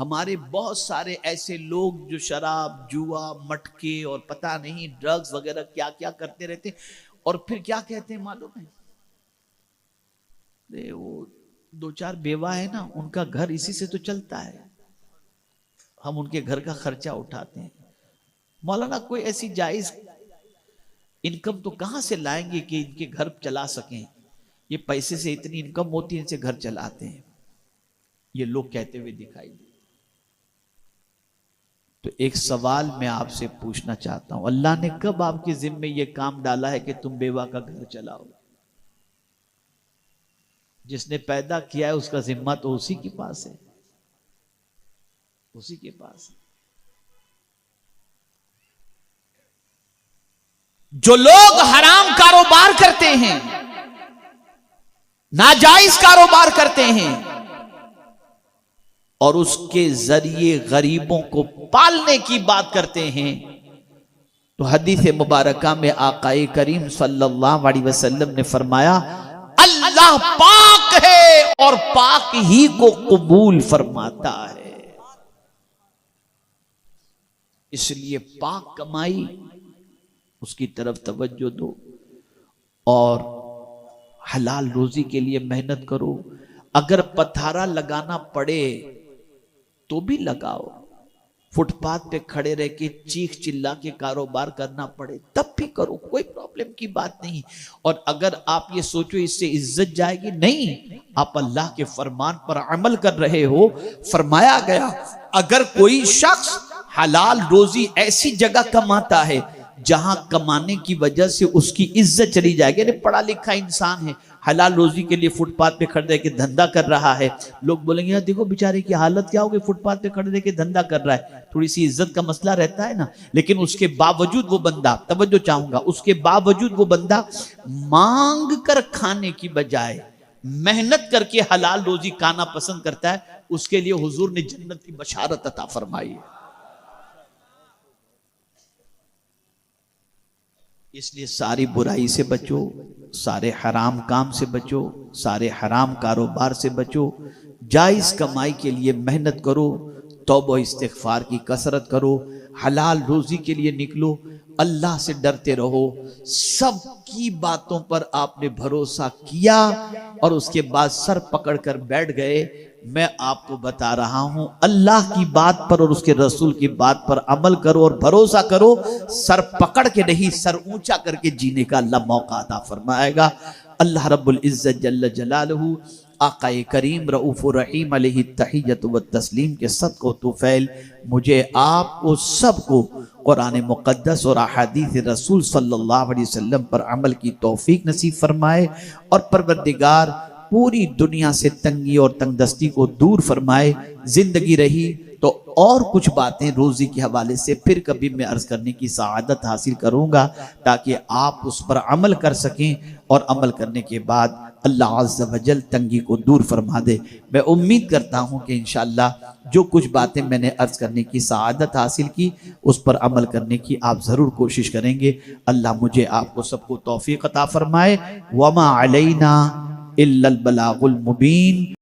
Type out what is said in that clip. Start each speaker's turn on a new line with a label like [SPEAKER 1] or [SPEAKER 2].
[SPEAKER 1] हमारे बहुत सारे ऐसे लोग जो शराब, जुआ, मटके और पता नहीं ड्रग्स वगैरह क्या क्या करते रहते हैं, और फिर क्या कहते हैं मालूम है? वो दो चार बेवा है ना, उनका घर इसी से तो चलता है, हम उनके घर का खर्चा उठाते हैं। मौलाना कोई ऐसी जायज इनकम तो कहां से लाएंगे कि इनके घर चला सकें? ये पैसे से इतनी इनकम होती है, इनसे घर चलाते हैं, ये लोग कहते हुए दिखाई दे। तो एक सवाल मैं आपसे पूछना चाहता हूं, अल्लाह ने कब आपके जिम्मे ये काम डाला है कि तुम बेवा का घर चलाओ? जिसने पैदा किया है उसका जिम्मा तो उसी के पास है, उसी के पास है। जो लोग हराम कारोबार करते हैं, नाजायज कारोबार करते हैं और उसके जरिए गरीबों को पालने की बात करते हैं, तो हदीस मुबारका में आकाए करीम सल्लल्लाहु अलैहि वसल्लम ने फरमाया, अल्लाह पाक है और पाक ही को कबूल फरमाता है। इसलिए पाक कमाई उसकी तरफ तवज्जो दो और हलाल रोजी के लिए मेहनत करो। अगर पथारा लगाना पड़े तो भी लगाओ, फुटपाथ पे खड़े रह के चीख चिल्ला के कारोबार करना पड़े तब भी करो, कोई प्रॉब्लम की बात नहीं। और अगर आप ये सोचो इससे इज्जत जाएगी, नहीं, आप अल्लाह के फरमान पर अमल कर रहे हो। फरमाया गया अगर कोई शख्स हलाल रोजी ऐसी जगह कमाता है जहां कमाने की वजह से उसकी इज्जत चली जाएगी, यानी पढ़ा लिखा इंसान है, हलाल रोजी के लिए फुटपाथ पे खड़े के धंधा कर रहा है, लोग बोलेंगे यार देखो बेचारे की हालत क्या होगी, फुटपाथ पे खड़े के धंधा कर रहा है, थोड़ी सी इज्जत का मसला रहता है ना। लेकिन उसके बावजूद वो बंदा, तवज्जो चाहूंगा, उसके बावजूद वो बंदा मांग कर खाने की बजाय मेहनत करके हलाल रोजी खाना पसंद करता है, उसके लिए हुजूर ने जन्नत की बशारत अता फरमाई है। इसलिए सारी बुराई से बचो, सारे हराम काम से बचो, सारे हराम कारोबार से बचो, जायज कमाई के लिए मेहनत करो, तौबा इस्तिग़फ़ार की कसरत करो, हलाल रोजी के लिए निकलो, अल्लाह से डरते रहो। सब की बातों पर आपने भरोसा किया और उसके बाद सर पकड़ कर बैठ गए, मैं आपको बता रहा हूं अल्लाह की बात पर और उसके रसूल की बात पर अमल करो और भरोसा करो, सर पकड़ के नहीं सर ऊंचा करके जीने का अल्लाह मौका अता फरमाएगा। अल्लाह रब्बुल इज्जत जल्ल जलालहू आकाए करीम रऊफ़ुर रहीम अलैहि तहिय्यतु व तस्लीम के सदक़ो तुफ़ैल मुझे आपको सबको कुरान मुक़द्दस और अहादीस रसूल सल्लल्लाहु अलैहि वसल्लम पर अमल की तौफीक नसीब फरमाए और परवरदिगार पूरी दुनिया से तंगी और तंगदस्ती को दूर फरमाए। जिंदगी रही तो और कुछ बातें रोजी के हवाले से फिर कभी मैं अर्ज करने की सआदत हासिल करूंगा ताकि आप उस पर अमल कर सकें और अमल करने के बाद अल्लाह अज़्ज़ व जल तंगी को दूर फरमा दे। मैं उम्मीद करता हूं कि इंशाअल्लाह जो कुछ बातें मैंने अर्ज करने की सआदत हासिल की उस पर अमल करने की आप ज़रूर कोशिश करेंगे। अल्लाह मुझे आपको सबको तौफीक अता फरमाए। वमा अलैना इल्लल बलागुल मुबीन।